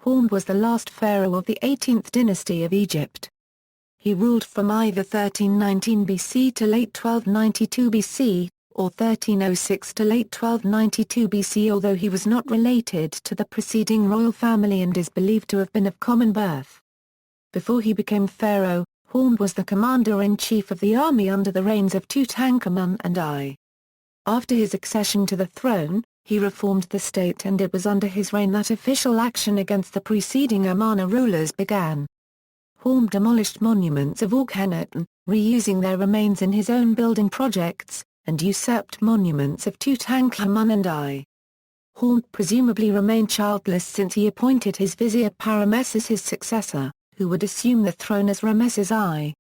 Horemheb was the last pharaoh of the 18th dynasty of Egypt. He ruled from either 1319 BC to late 1292 BC, or 1306 to late 1292 BC, although he was not related to the preceding royal family and is believed to have been of common birth. Before he became pharaoh, Horemheb was the commander-in-chief of the army under the reigns of Tutankamun and Ay. After his accession to the throne, he reformed the state, and it was under his reign that official action against the preceding Amarna rulers began. Horemheb demolished monuments of Akhenaten, reusing their remains in his own building projects, and usurped monuments of Tutankamun and Ay. Horemheb presumably remained childless since he appointed his vizier Paramess as his successor, who would assume the throne as Ramesses I.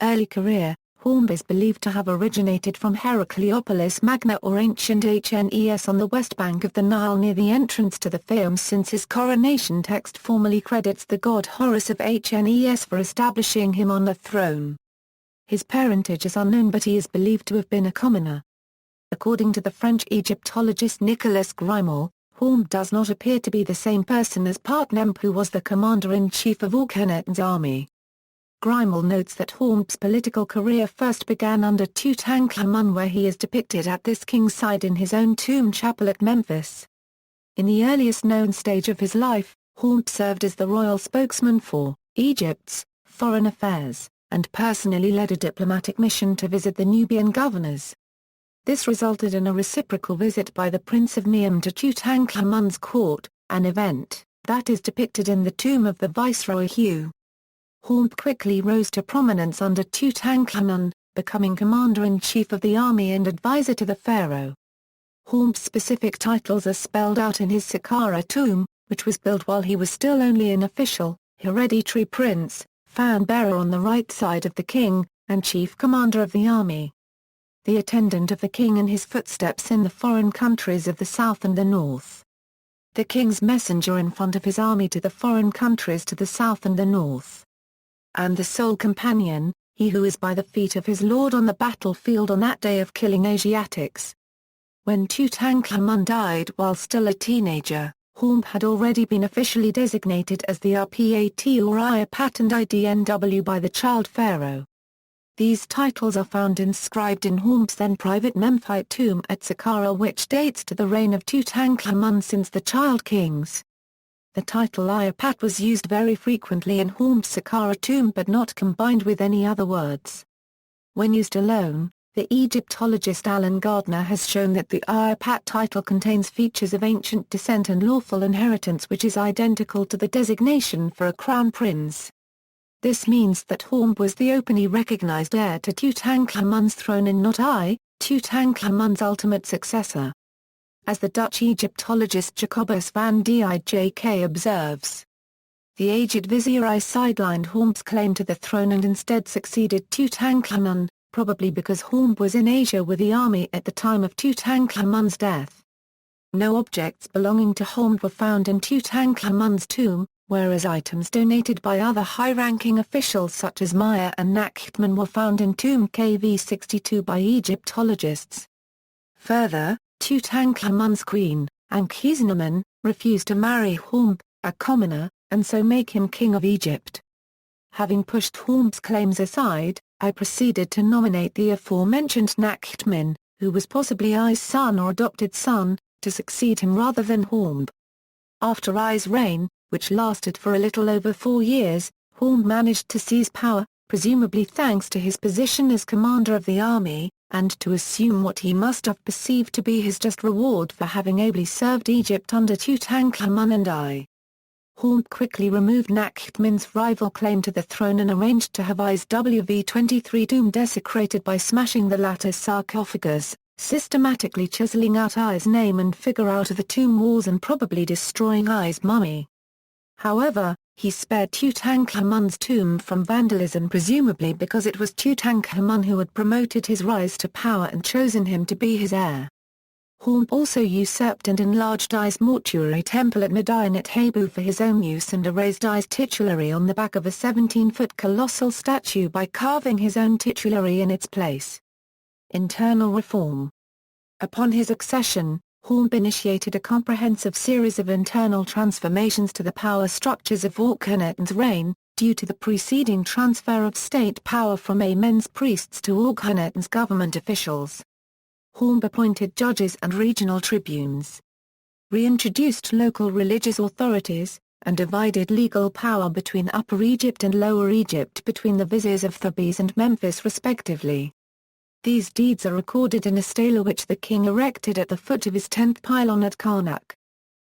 Early career: Horemheb is believed to have originated from Heracleopolis Magna or ancient Hnes on the west bank of the Nile near the entrance to the Fayum, since his coronation text formally credits the god Horus of Hnes for establishing him on the throne. His parentage is unknown, but he is believed to have been a commoner. According to the French Egyptologist Nicolas Grimal, Horemheb does not appear to be the same person as Partnemp, who was the commander-in-chief of Akhenaten's army. Grimal notes that Horemheb's political career first began under Tutankamun, where he is depicted at this king's side in his own tomb chapel at Memphis. In the earliest known stage of his life, Horemheb served as the royal spokesman for Egypt's foreign affairs, and personally led a diplomatic mission to visit the Nubian governors. This resulted in a reciprocal visit by the Prince of Niam to Tutankamun's court, an event that is depicted in the tomb of the viceroy Hu. Horemheb quickly rose to prominence under Tutankamun, becoming commander-in-chief of the army and advisor to the pharaoh. Horemheb's specific titles are spelled out in his Saqqara tomb, which was built while he was still only an official, hereditary prince, fan-bearer on the right side of the king, and chief commander of the army. The attendant of the king in his footsteps in the foreign countries of the south and the north. The king's messenger in front of his army to the foreign countries to the south and the north. And the sole companion, he who is by the feet of his lord on the battlefield on that day of killing Asiatics. When Tutankamun died while still a teenager, Horemheb had already been officially designated as the Rpat or Ayapat and Idnw by the child pharaoh. These titles are found inscribed in Horemheb's then private Memphite tomb at Saqqara, which dates to the reign of Tutankamun since the child kings. The title Ayapat was used very frequently in Horemheb's Saqqara tomb, but not combined with any other words. When used alone, the Egyptologist Alan Gardner has shown that the Ayapat title contains features of ancient descent and lawful inheritance which is identical to the designation for a crown prince. This means that Horemheb was the openly recognized heir to Tutankamun's throne and not Ay, Tutankamun's ultimate successor. As the Dutch Egyptologist Jacobus van Dijk observes, the aged vizier I sidelined Horemheb's claim to the throne and instead succeeded Tutankamun, probably because Horemheb was in Asia with the army at the time of Tutankamun's death. No objects belonging to Horemheb were found in Tutankamun's tomb, whereas items donated by other high-ranking officials such as Maya and Nakhtman were found in tomb KV62 by Egyptologists. Further, Tutankamun's queen, Ankhesenamun, refused to marry Horemheb, a commoner, and so make him king of Egypt. Having pushed Horemheb's claims aside, I proceeded to nominate the aforementioned Nakhtman, who was possibly Ay's son or adopted son, to succeed him rather than Horemheb. After Ay's reign, which lasted for a little over 4 years, Horemheb managed to seize power, presumably thanks to his position as commander of the army, and to assume what he must have perceived to be his just reward for having ably served Egypt under Tutankamun and Ay. Horemheb quickly removed Nakhtman's rival claim to the throne and arranged to have Ay's WV-23 tomb desecrated by smashing the latter's sarcophagus, systematically chiseling out Ay's name and figure out of the tomb walls and probably destroying Ay's mummy. However, he spared Tutankamun's tomb from vandalism, presumably because it was Tutankamun who had promoted his rise to power and chosen him to be his heir. Horemheb also usurped and enlarged Ay's mortuary temple at Medinet Habu for his own use and erased Ay's titulary on the back of a 17-foot colossal statue by carving his own titulary in its place. Internal reform. Upon his accession, Horemheb initiated a comprehensive series of internal transformations to the power structures of Akhenat's reign, due to the preceding transfer of state power from Amen's priests to Akhenat's government officials. Horemheb appointed judges and regional tribunes, reintroduced local religious authorities, and divided legal power between Upper Egypt and Lower Egypt between the viziers of Thebes and Memphis respectively. These deeds are recorded in a stela which the king erected at the foot of his 10th pylon at Karnak.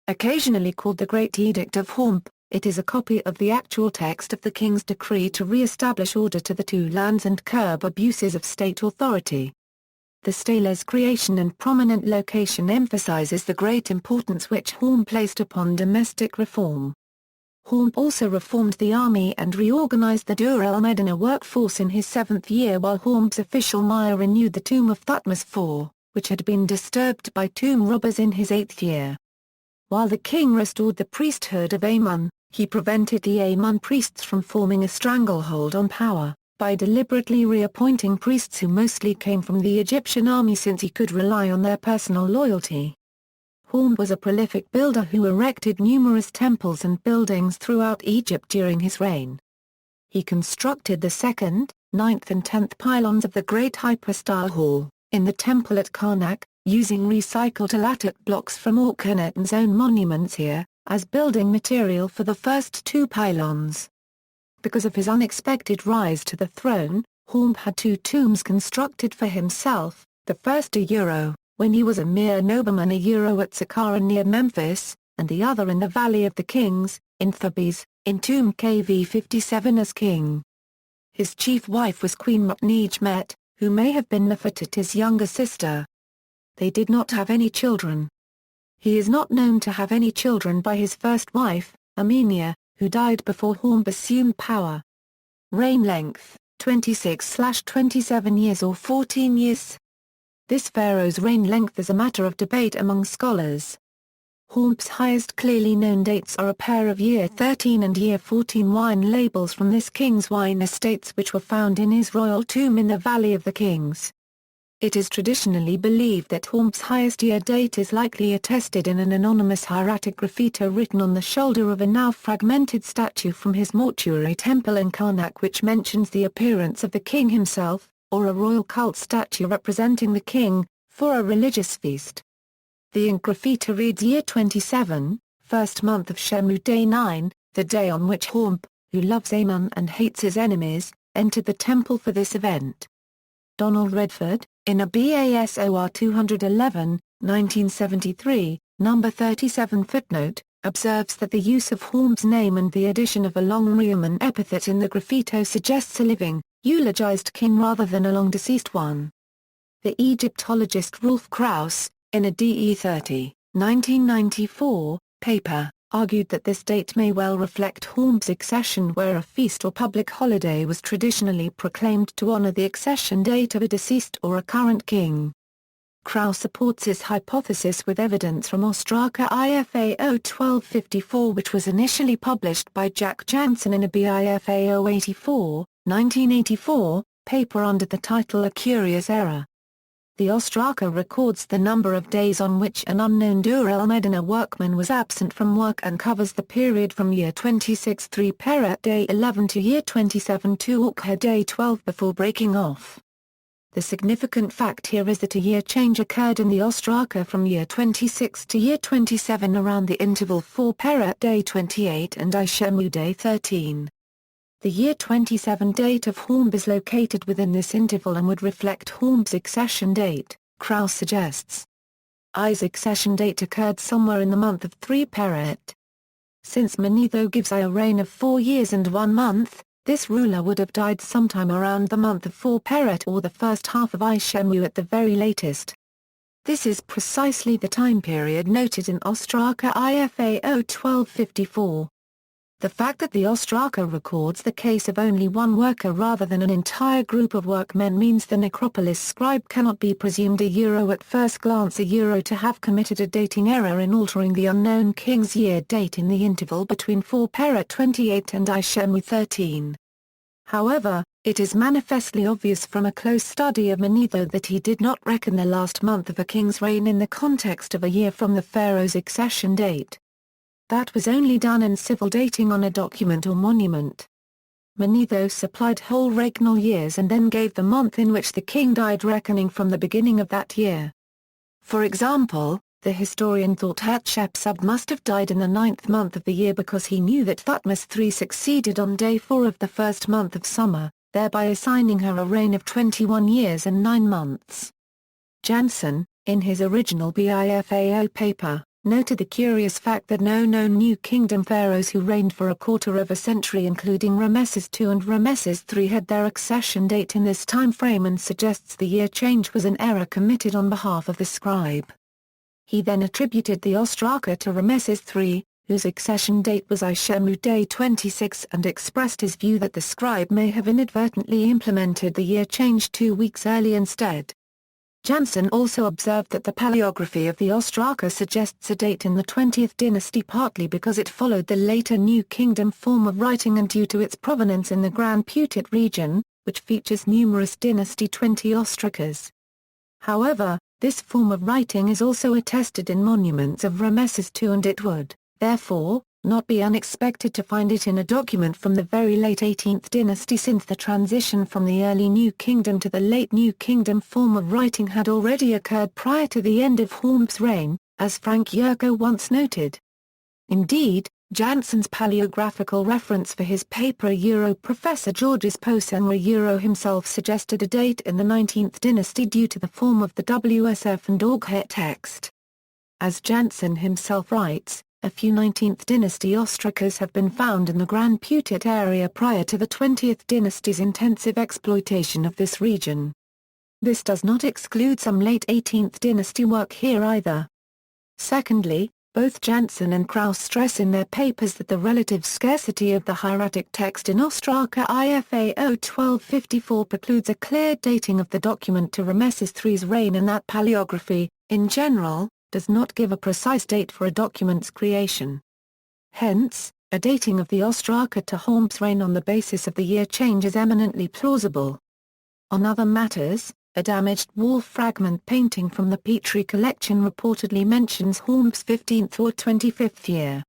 Occasionally called the Great Edict of Horemheb, it is a copy of the actual text of the king's decree to re-establish order to the two lands and curb abuses of state authority. The stela's creation and prominent location emphasizes the great importance which Horemheb placed upon domestic reform. Horemheb also reformed the army and reorganized the Dur el-Medina workforce in his 7th year, while Horemheb's official Maya renewed the tomb of Thutmose IV, which had been disturbed by tomb robbers in his 8th year. While the king restored the priesthood of Amun, he prevented the Amun priests from forming a stranglehold on power, by deliberately reappointing priests who mostly came from the Egyptian army since he could rely on their personal loyalty. Horemheb was a prolific builder who erected numerous temples and buildings throughout Egypt during his reign. He constructed the 2nd, 9th and 10th pylons of the Great Hypostyle Hall, in the temple at Karnak, using recycled Elatic blocks from Akhenat's own monuments here, as building material for the first 2 pylons. Because of his unexpected rise to the throne, Horemheb had 2 tombs constructed for himself, the first when he was a mere nobleman at Saqqara near Memphis, and the other in the Valley of the Kings, in Thebes, in tomb KV 57 as king. His chief wife was Queen Mutnejmet, who may have been Nefertiti's younger sister. They did not have any children. He is not known to have any children by his first wife, Amarna, who died before Horemheb assumed power. Reign length, 26/27 years or 14 years. This pharaoh's reign length is a matter of debate among scholars. Horemheb's highest clearly known dates are a pair of year 13 and year 14 wine labels from this king's wine estates which were found in his royal tomb in the Valley of the Kings. It is traditionally believed that Horemheb's highest year date is likely attested in an anonymous hieratic graffito written on the shoulder of a now fragmented statue from his mortuary temple in Karnak which mentions the appearance of the king himself, or a royal cult statue representing the king, for a religious feast. The ink graffiti reads Year 27, first month of Shemu Day 9, the day on which Horemheb, who loves Amun and hates his enemies, entered the temple for this event. Donald Redford, in a BASOR 211, 1973, number 37 footnote, observes that the use of Horemheb's name and the addition of a long Reuman epithet in the graffito suggests a living, eulogized king rather than a long-deceased one. The Egyptologist Rolf Krauss, in a DE 30, 1994, paper, argued that this date may well reflect Horemheb's accession where a feast or public holiday was traditionally proclaimed to honor the accession date of a deceased or a current king. Krauss supports his hypothesis with evidence from Ostraka IFAO 1254 which was initially published by Jack Jansen in a BIFAO 84, 1984, paper under the title A Curious Error. The Ostraka records the number of days on which an unknown Dur el-Medina workman was absent from work and covers the period from year 26-3 Peret Day 11 to year 27-2 Ukha Day 12 before breaking off. The significant fact here is that a year change occurred in the Ostraka from year 26 to year 27 around the interval 4 Peret Day 28 and Ay Shemu Day 13. The year 27 date of Horemheb is located within this interval and would reflect Horemheb's accession date, Krauss suggests. Ay's accession date occurred somewhere in the month of 3 Peret. Since Manetho gives Ay a reign of 4 years and 1 month, this ruler would have died sometime around the month of 4 Peret or the first half of Ay Shemu at the very latest. This is precisely the time period noted in Ostraka IFAO 1254. The fact that the Ostraka records the case of only one worker rather than an entire group of workmen means the necropolis scribe cannot be presumed at first glance to have committed a dating error in altering the unknown king's year date in the interval between 4 Peret 28 and Ay Shemu 13. However, it is manifestly obvious from a close study of Manetho that he did not reckon the last month of a king's reign in the context of a year from the pharaoh's accession date. That was only done in civil dating on a document or monument. Manetho supplied whole regnal years and then gave the month in which the king died reckoning from the beginning of that year. For example, the historian thought Hatshepsut must have died in the 9th month of the year because he knew that Thutmose III succeeded on day 4 of the first month of summer, thereby assigning her a reign of 21 years and 9 months. Jansen, in his original BIFAO paper, noted the curious fact that no known New Kingdom pharaohs who reigned for a quarter of a century including Ramesses II and Ramesses III had their accession date in this time frame and suggests the year change was an error committed on behalf of the scribe. He then attributed the ostraka to Ramesses III, whose accession date was Ishemu Day 26 and expressed his view that the scribe may have inadvertently implemented the year change 2 weeks early instead. Jansen also observed that the paleography of the ostraka suggests a date in the 20th dynasty partly because it followed the later New Kingdom form of writing and due to its provenance in the Grand Putit region, which features numerous dynasty 20 ostrakas. However, this form of writing is also attested in monuments of Ramesses II and it would, therefore, not be unexpected to find it in a document from the very late 18th dynasty since the transition from the early New Kingdom to the late New Kingdom form of writing had already occurred prior to the end of Horemheb's reign, as Frank Yerko once noted. Indeed, Jansen's paleographical reference for his paper Professor Georges Posenra himself suggested a date in the 19th dynasty due to the form of the WSF and Orghet text. As Jansen himself writes, a few 19th dynasty ostrakas have been found in the Grand Putit area prior to the 20th dynasty's intensive exploitation of this region. This does not exclude some late 18th dynasty work here either. Secondly, both Jansen and Krauss stress in their papers that the relative scarcity of the hieratic text in Ostraka IFAO 1254 precludes a clear dating of the document to Ramesses III's reign and that paleography, in general, does not give a precise date for a document's creation. Hence, a dating of the ostraka to Horemheb's reign on the basis of the year change is eminently plausible. On other matters, a damaged wall fragment painting from the Petrie collection reportedly mentions Horemheb's 15th or 25th year.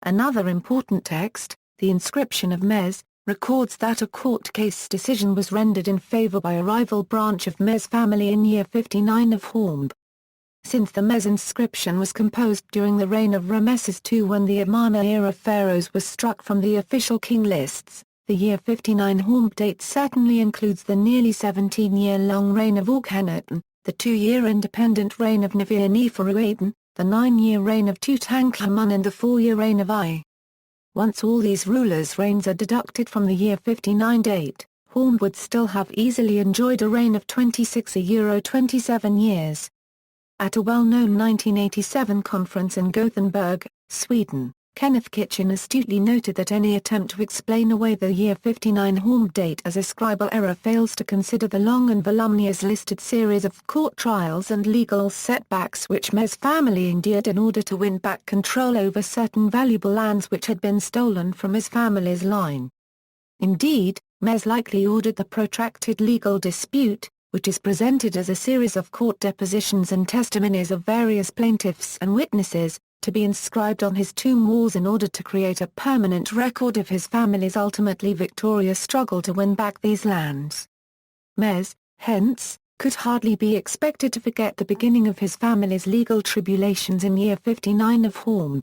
Another important text, the Inscription of Mez, records that a court case decision was rendered in favor by a rival branch of Mez family in year 59 of Horemheb. Since the Mez inscription was composed during the reign of Ramesses II when the Amarna-era pharaohs were struck from the official king lists, the year 59 Horemheb date certainly includes the nearly 17-year-long reign of Akhenaten, the 2-year independent reign of Nefer-Neferuaden, the 9-year reign of Tutankamun and the 4-year reign of Ay. Once all these rulers' reigns are deducted from the year 59 date, Horemheb would still have easily enjoyed a reign of 27 years. At a well-known 1987 conference in Gothenburg, Sweden, Kenneth Kitchen astutely noted that any attempt to explain away the year 59 Horemheb date as a scribal error fails to consider the long and voluminous listed series of court trials and legal setbacks which Mez family endured in order to win back control over certain valuable lands which had been stolen from his family's line. Indeed, Mez likely ordered the protracted legal dispute, which is presented as a series of court depositions and testimonies of various plaintiffs and witnesses, to be inscribed on his tomb walls in order to create a permanent record of his family's ultimately victorious struggle to win back these lands. Mez, hence, could hardly be expected to forget the beginning of his family's legal tribulations in year 59 of Horemheb.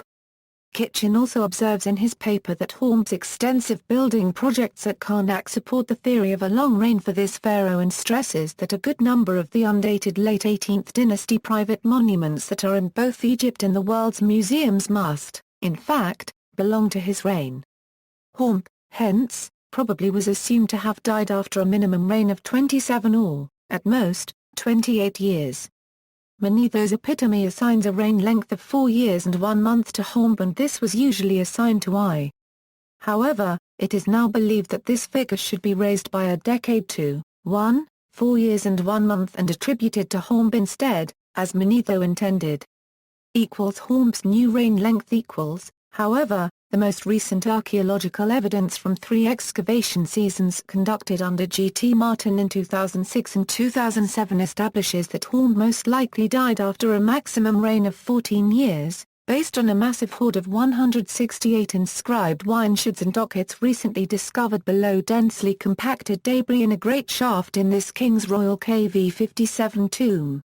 Kitchen also observes in his paper that Horemheb's extensive building projects at Karnak support the theory of a long reign for this pharaoh and stresses that a good number of the undated late 18th dynasty private monuments that are in both Egypt and the world's museums must, in fact, belong to his reign. Horemheb, hence, probably was assumed to have died after a minimum reign of 27 or, at most, 28 years. Manetho's epitome assigns a reign length of 4 years and 1 month to Horemheb and this was usually assigned to Ay. However, it is now believed that this figure should be raised by a decade to 4 years and 1 month and attributed to Horemheb instead, as Manetho intended. Horemheb's new reign length equals, however, The most recent archaeological evidence from 3 excavation seasons conducted under G.T. Martin in 2006 and 2007 establishes that Horemheb most likely died after a maximum reign of 14 years, based on a massive hoard of 168 inscribed wine shards and dockets recently discovered below densely compacted debris in a great shaft in this king's royal KV-57 tomb.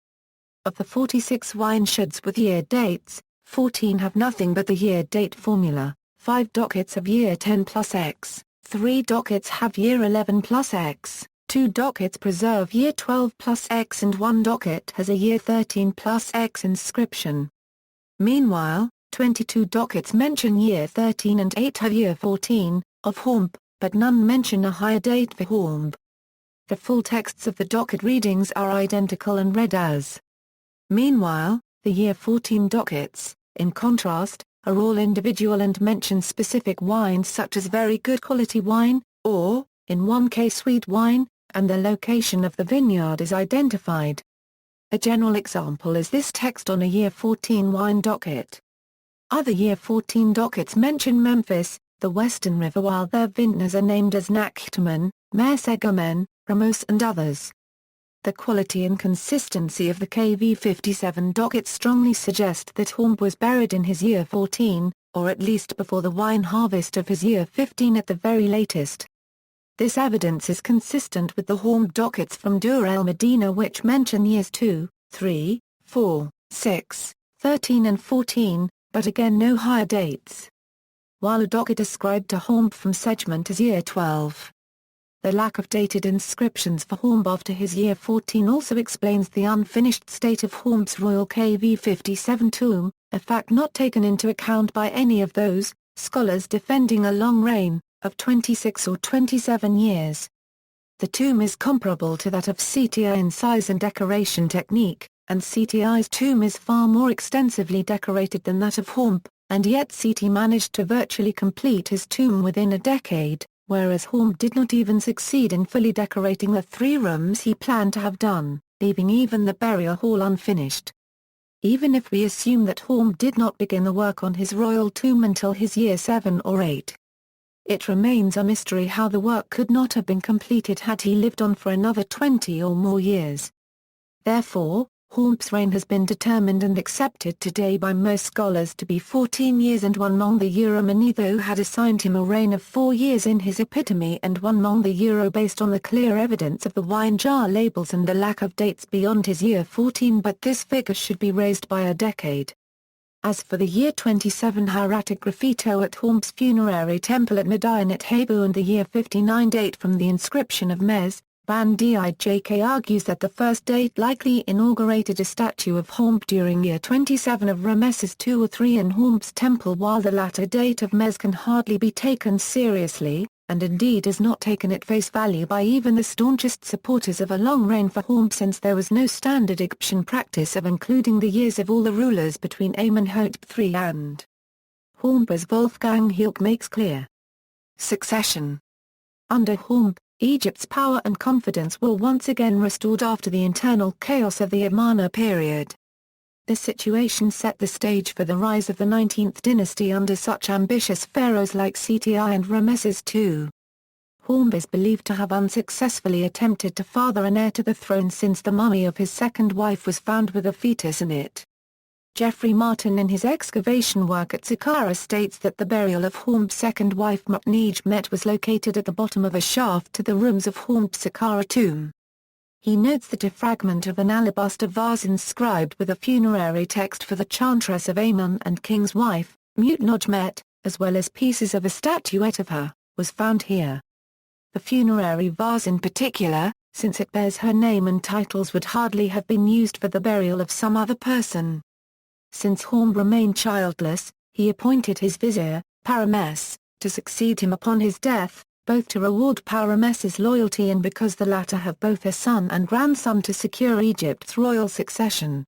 Of the 46 wine shards with year dates, 14 have nothing but the year date formula. 5 dockets have year 10 plus X, 3 dockets have year 11 plus X, 2 dockets preserve year 12 plus X and 1 docket has a year 13 plus X inscription. Meanwhile, 22 dockets mention year 13 and 8 have year 14, of Horemheb, but none mention a higher date for Horemheb. The full texts of the docket readings are identical and read as. Meanwhile, the year 14 dockets, in contrast, are all individual and mention specific wines such as very good quality wine, or, in one case sweet wine, and the location of the vineyard is identified. A general example is this text on a year 14 wine docket. Other year 14 dockets mention Memphis, the Western River, while their vintners are named as Tutankamun, Ay, Ramos and others. The quality and consistency of the KV-57 docket strongly suggest that Horemheb was buried in his year 14, or at least before the wine harvest of his year 15 at the very latest. This evidence is consistent with the Horemheb dockets from Dur el-Medina, which mention years 2, 3, 4, 6, 13 and 14, but again no higher dates. While a docket ascribed to Horemheb from Segment is year 12. The lack of dated inscriptions for Horemheb after his year 14 also explains the unfinished state of Horemheb's royal KV-57 tomb, a fact not taken into account by any of those scholars defending a long reign of 26 or 27 years. The tomb is comparable to that of Seti in size and decoration technique, and Seti's tomb is far more extensively decorated than that of Horemheb, and yet Seti managed to virtually complete his tomb within a decade, whereas Horemheb did not even succeed in fully decorating the 3 rooms he planned to have done, leaving even the burial hall unfinished. Even if we assume that Horemheb did not begin the work on his royal tomb until his year 7 or 8, it remains a mystery how the work could not have been completed had he lived on for another 20 or more years. Therefore, Horemheb's reign has been determined and accepted today by most scholars to be 14 years, and one Mong the Euro-Manetho had assigned him a reign of 4 years in his epitome, and one Mong the Euro based on the clear evidence of the wine jar labels and the lack of dates beyond his year 14, but this figure should be raised by a decade. As for the year 27 hieratic graffito at Horemheb's funerary temple at Medinat Habu and the year 59 date from the inscription of Mez, Van Dijk argues that the first date likely inaugurated a statue of Horemheb during year 27 of Ramesses II or III in Horemheb's temple, while the latter date of Mez can hardly be taken seriously, and indeed is not taken at face value by even the staunchest supporters of a long reign for Horemheb, since there was no standard Egyptian practice of including the years of all the rulers between Amenhotep III and Horemheb, as Wolfgang Hilke makes clear. Succession. Under Horemheb, Egypt's power and confidence were once again restored after the internal chaos of the Amarna period. This situation set the stage for the rise of the 19th dynasty under such ambitious pharaohs like Seti and Ramesses II. Horemheb is believed to have unsuccessfully attempted to father an heir to the throne since the mummy of his second wife was found with a fetus in it. Geoffrey Martin in his excavation work at Saqqara states that the burial of Horemheb's second wife Mutnejmet was located at the bottom of a shaft to the rooms of Horemheb's Saqqara tomb. He notes that a fragment of an alabaster vase inscribed with a funerary text for the chantress of Amun and king's wife, Mutnejmet, as well as pieces of a statuette of her, was found here. The funerary vase in particular, since it bears her name and titles, would hardly have been used for the burial of some other person. Since Horemheb remained childless, he appointed his vizier, Parames, to succeed him upon his death, both to reward Parames's loyalty and because the latter have both a son and grandson to secure Egypt's royal succession.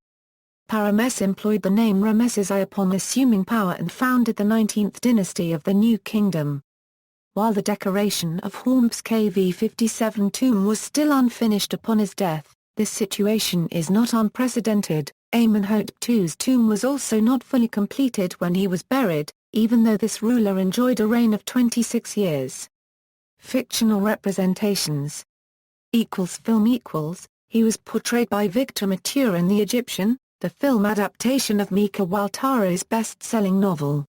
Parames employed the name Ramesses I upon assuming power and founded the 19th dynasty of the New Kingdom. While the decoration of Horemheb's KV-57 tomb was still unfinished upon his death, this situation is not unprecedented. Amenhotep II's tomb was also not fully completed when he was buried, even though this ruler enjoyed a reign of 26 years. Fictional Representations. Film. He was portrayed by Victor Mature in The Egyptian, the film adaptation of Mika Waltari's best-selling novel.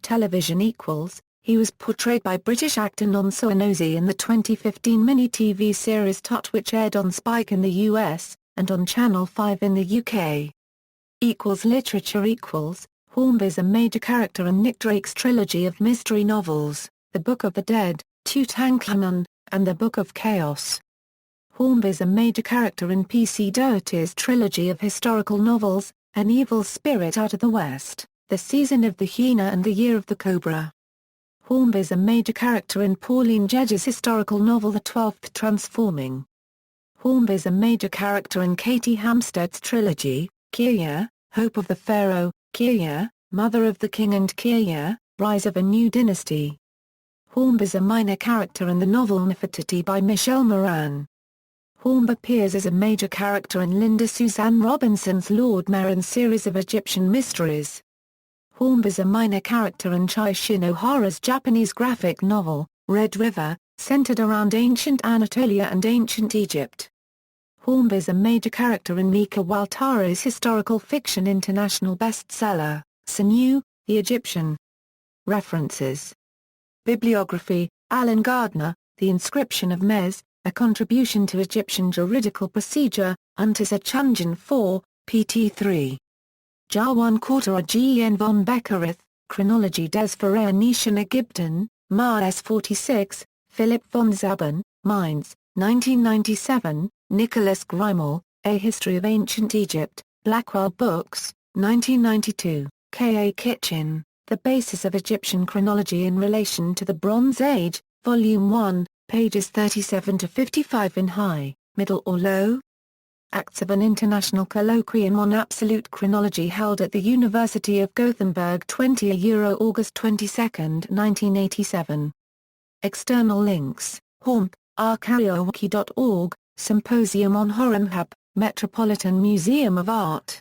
Television. He was portrayed by British actor Nonso Anozie in the 2015 mini-TV series Tut, which aired on Spike in the US, and on Channel 5 in the UK. Literature. Horemheb is a major character in Nick Drake's trilogy of mystery novels, The Book of the Dead, Tutankamun, and The Book of Chaos. Horemheb is a major character in P.C. Doherty's trilogy of historical novels, An Evil Spirit Out of the West, The Season of the Hyena and The Year of the Cobra. Horemheb is a major character in Pauline Gedge's historical novel The Twelfth Transforming. Horemheb is a major character in Katie Hampstead's trilogy, Kirya, Hope of the Pharaoh, Kirya, Mother of the King and Kirya, Rise of a New Dynasty. Horemheb is a minor character in the novel Nefertiti by Michelle Moran. Horemheb appears as a major character in Linda Suzanne Robinson's Lord Merrin series of Egyptian mysteries. Horemheb is a minor character in Chai Shin Ohara's Japanese graphic novel, Red River, centered around ancient Anatolia and ancient Egypt. Horemheb is a major character in Mika Waltari's historical fiction international bestseller, Sinew, The Egyptian. References. Bibliography, Alan Gardner, The Inscription of Mez, A Contribution to Egyptian Juridical Procedure, Untisa Chunjin 4, pt 3. Jawan Quartera Gen von Beckerith, Chronologie des Pharaonischen Ägypten, Maes 46, Philip von Zaban, Mainz, 1997, Nicholas Grimel, A History of Ancient Egypt, Blackwell Books, 1992, K. A. Kitchen, The Basis of Egyptian Chronology in Relation to the Bronze Age, Volume 1, pages 37 to 55 in high, middle or low? Acts of an International Colloquium on Absolute Chronology held at the University of Gothenburg 20 August 22, 1987. External links, Horemheb, archaeowiki.org, Symposium on Horemheb, Metropolitan Museum of Art.